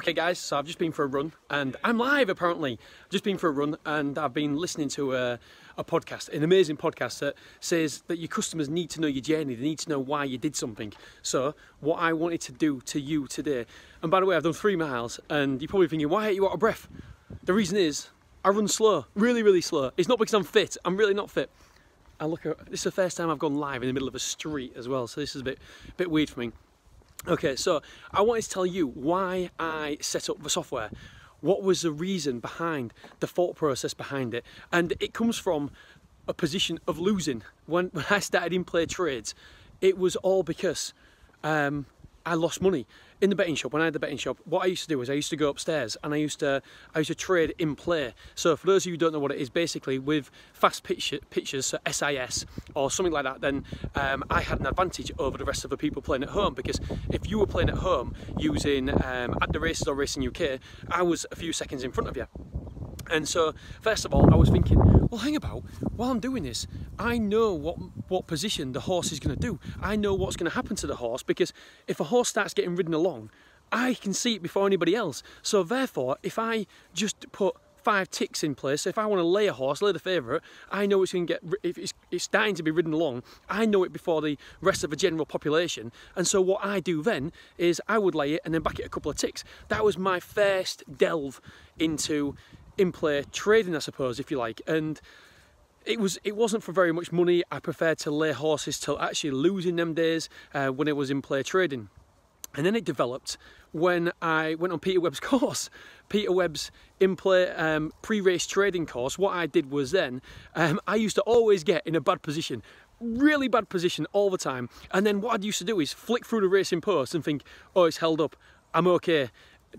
Okay guys, so I've just been for a run and I'm live apparently. Just been for a run and I've been listening to a podcast, an amazing podcast that says that your customers need to know your journey, they need to know why you did something. So what I wanted to do to you today, and by the way I've done 3 miles and you're probably thinking, why are you out of breath? The reason is, I run slow, really slow. It's not because I'm fit, I'm really not fit. This is the first time I've gone live in the middle of a street as well, so this is a bit weird for me. Okay, so I wanted to tell you why I set up the software. What was the reason behind the thought process behind it? And it comes from a position of losing. When I started in play trades, it was all because I lost money. In the betting shop, when I had the betting shop, what I used to do is I used to go upstairs and I used to trade in play. So for those of you who don't know what it is, basically with fast pitches, so SIS or something like that, then I had an advantage over the rest of the people playing at home, because if you were playing at home using At The Races or Racing UK, I was a few seconds in front of you. And so, first of all, I was thinking, well, hang about, while I'm doing this, I know what position the horse is going to do. I know what's going to happen to the horse, because if a horse starts getting ridden along, I can see it before anybody else. So therefore, if I just put 5 ticks in place, if I want to lay a horse, lay the favourite, I know it's going to get, if it's starting to be ridden along, I know it before the rest of the general population. And so what I do then is I would lay it and then back it a couple of ticks. That was my first delve into in-play trading, I suppose, if you like. And it wasn't for very much money. I preferred to lay horses till actually losing them days when it was in-play trading. And then it developed when I went on Peter Webb's course, Peter Webb's in-play pre-race trading course. What I did was then, I used to always get in a bad position, really bad position all the time. And then what I used to do is flick through the racing post and think, oh, it's held up, I'm okay.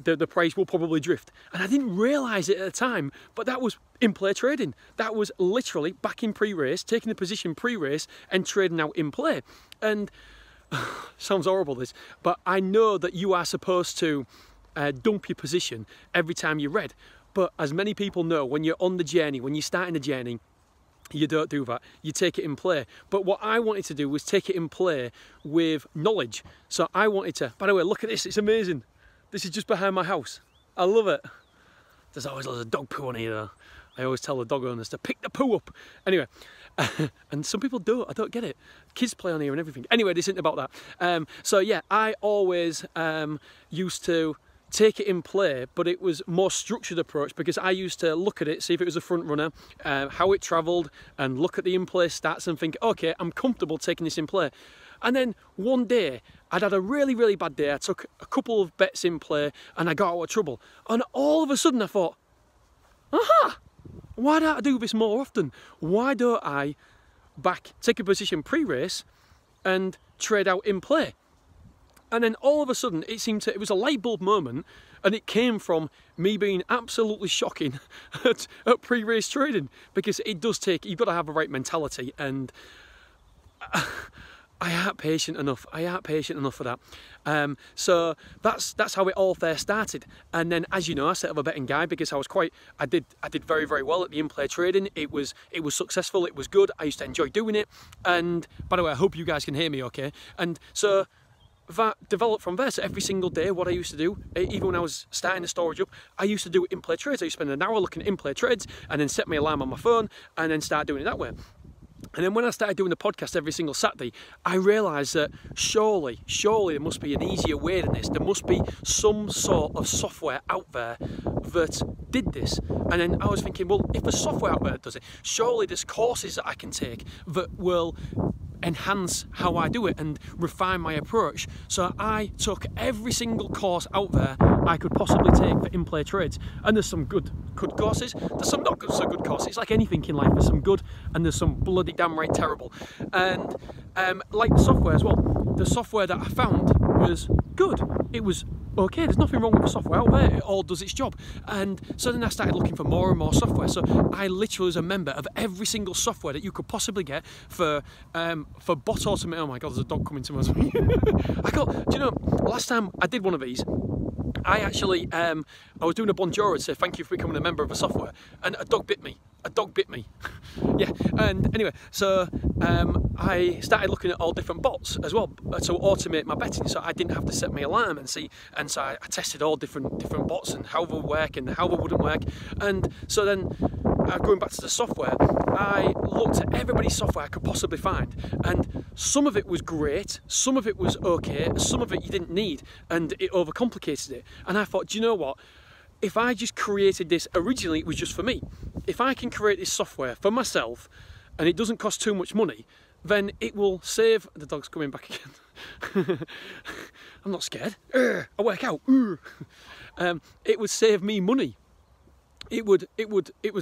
The price will probably drift. And I didn't realise it at the time, but that was in-play trading. That was literally back in pre-race, taking the position pre-race and trading out in play. And sounds horrible this, but I know that you are supposed to dump your position every time you read. But as many people know, when you're on the journey, when you're starting the journey, you don't do that. You take it in play. But what I wanted to do was take it in play with knowledge. So I wanted to, by the way, look at this, it's amazing. This is just behind my house. I love it. There's always lots of dog poo on here though. I always tell the dog owners to pick the poo up. Anyway, and some people don't, I don't get it. Kids play on here and everything. Anyway, this isn't about that. So yeah, I always used to take it in play, but it was more structured approach, because I used to look at it, see if it was a front runner, how it travelled, and look at the in-play stats and think, okay, I'm comfortable taking this in play. And then one day, I'd had a really bad day. I took a couple of bets in play and I got out of trouble. And all of a sudden I thought, aha, why don't I do this more often? Why don't I take a position pre-race and trade out in play? And then all of a sudden it was a light bulb moment, and it came from me being absolutely shocking at pre-race trading, because it does take, you've got to have the right mentality, and I ain't patient enough. I ain't patient enough for that. So that's how it all first started. And then, as you know, I set up a betting guide because I did very well at the in-play trading. It was successful. It was good. I used to enjoy doing it. And by the way, I hope you guys can hear me okay. And so that developed from there. So every single day, what I used to do, even when I was starting the storage up, I used to do in-play trades. I used to spend an hour looking at in-play trades and then set my alarm on my phone and then start doing it that way. And then when I started doing the podcast every single Saturday, I realised that surely there must be an easier way than this. There must be some sort of software out there that did this. And then I was thinking, well, if there's software out there that does it, surely there's courses that I can take that will enhance how I do it and refine my approach. So I took every single course out there I could possibly take for in-play trades, and there's some good courses, there's some not so good courses. It's like anything in life, there's some good and there's some bloody damn right terrible. And like the software as well, the software that I found was good. It was okay, there's nothing wrong with the software out there, it all does its job. And so then I started looking for more and more software. So I literally was a member of every single software that you could possibly get for bot automation. Oh my god, there's a dog coming to us. Do you know, last time I did one of these, I actually, I was doing a bonjour and said thank you for becoming a member of the software, and a dog bit me. a dog bit me. Yeah, and anyway, so I started looking at all different bots as well to automate my betting, so I didn't have to set my alarm and see. And so I tested all different bots and how they would work and how they wouldn't work. And so then going back to the software, I looked at everybody's software I could possibly find, and some of it was great, some of it was okay, some of it you didn't need, and it overcomplicated it. And I thought, do you know what? If I just created this, originally it was just for me. If I can create this software for myself and it doesn't cost too much money, then it will save, the dog's coming back again. I'm not scared. I work out. It would save me money. It would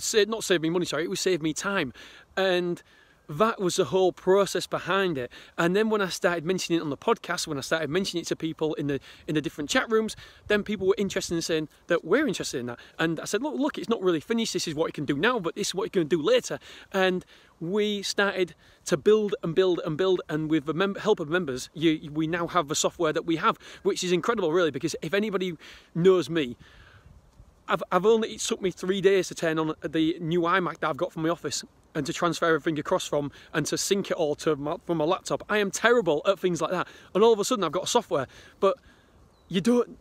save, not save me money, sorry, it would save me time. And that was the whole process behind it. And then when I started mentioning it on the podcast, when I started mentioning it to people in the different chat rooms, then people were interested in saying that we're interested in that. And I said, look, it's not really finished. This is what you can do now, but this is what you're going to do later. And we started to build and build and build, and with the help of members, we now have the software that we have, which is incredible, really, because if anybody knows me, it took me 3 days to turn on the new iMac that I've got from my office and to transfer everything across from and to sync it all from my laptop. I am terrible at things like that, and all of a sudden I've got software. But you don't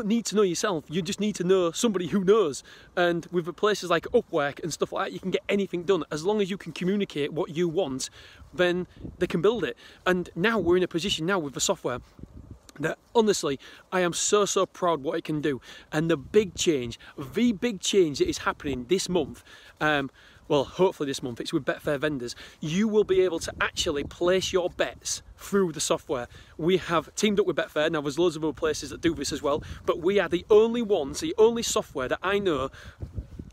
need to know yourself, you just need to know somebody who knows. And with places like Upwork and stuff like that, you can get anything done. As long as you can communicate what you want, then they can build it. And now we're in a position now with the software that honestly, I am so proud what it can do. And the big change that is happening this month, well, hopefully this month, it's with Betfair vendors. You will be able to actually place your bets through the software. We have teamed up with Betfair. Now there's loads of other places that do this as well, but we are the only ones, the only software that I know,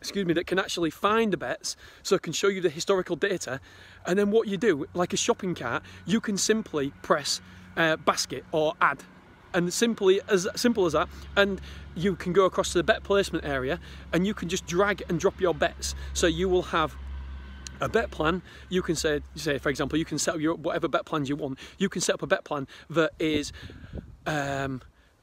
that can actually find the bets, so it can show you the historical data. And then what you do, like a shopping cart, you can simply press basket or add, and simple as that, and you can go across to the bet placement area and you can just drag and drop your bets. So you will have a bet plan. You can say for example, you can set up your whatever bet plans you want. You can set up a bet plan that is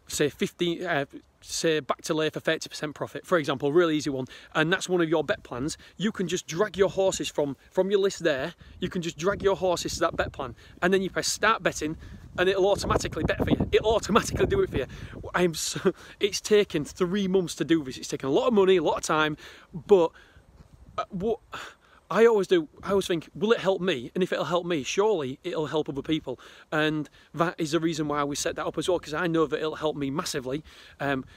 say 15 say back to lay for 30% profit, for example, really easy one, and that's one of your bet plans. You can just drag your horses from your list there. You can just drag your horses to that bet plan, and then you press start betting, and it'll automatically bet for you. It'll automatically do it for you. It's taken 3 months to do this. It's taken a lot of money, a lot of time, but what I always think, will it help me? And if it'll help me, surely it'll help other people. And that is the reason why we set that up as well, because I know that it'll help me massively.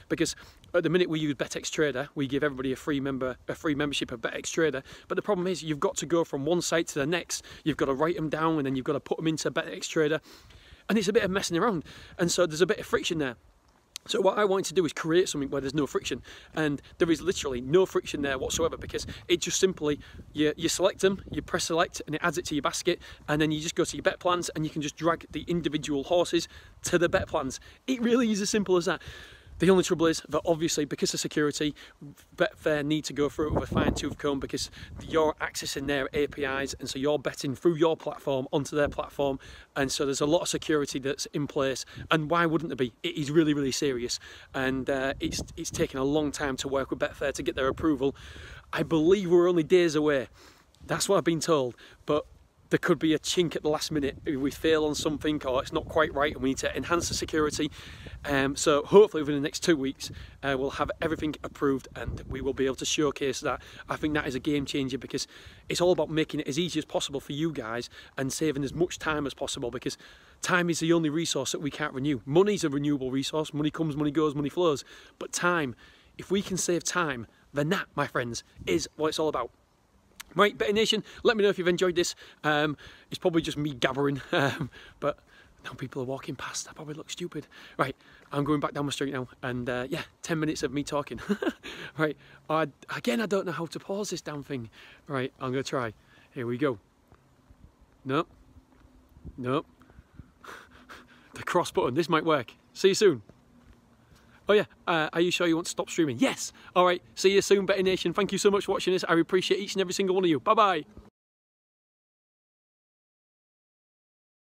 Because at the minute we use BetXTrader, we give everybody a free membership of BetXTrader. But the problem is you've got to go from one site to the next. You've got to write them down, and then you've got to put them into BetXTrader. And it's a bit of messing around. And so there's a bit of friction there. So what I wanted to do is create something where there's no friction, and there is literally no friction there whatsoever, because it just simply, you select them, you press select, and it adds it to your basket, and then you just go to your bet plans and you can just drag the individual horses to the bet plans. It really is as simple as that. The only trouble is that obviously, because of security, Betfair need to go through it with a fine-tooth comb, because you're accessing their APIs, and so you're betting through your platform onto their platform, and so there's a lot of security that's in place. And why wouldn't there be? It is really, really serious, and it's taken a long time to work with Betfair to get their approval. I believe we're only days away. That's what I've been told, but there could be a chink at the last minute if we fail on something, or it's not quite right and we need to enhance the security. So hopefully within the next 2 weeks we'll have everything approved, and we will be able to showcase that. I think that is a game changer, because it's all about making it as easy as possible for you guys and saving as much time as possible, because time is the only resource that we can't renew. Money's a renewable resource. Money comes, money goes, money flows. But time, if we can save time, then that, my friends, is what it's all about. Right, Betting Nation, let me know if you've enjoyed this. It's probably just me gabbering, but now people are walking past. I probably look stupid. Right, I'm going back down the street now, and yeah, 10 minutes of me talking. Right, again, I don't know how to pause this damn thing. Right, I'm going to try. Here we go. Nope. Nope. The cross button, this might work. See you soon. Oh yeah, are you sure you want to stop streaming? Yes! Alright, see you soon, Betting Nation. Thank you so much for watching this. I appreciate each and every single one of you. Bye-bye.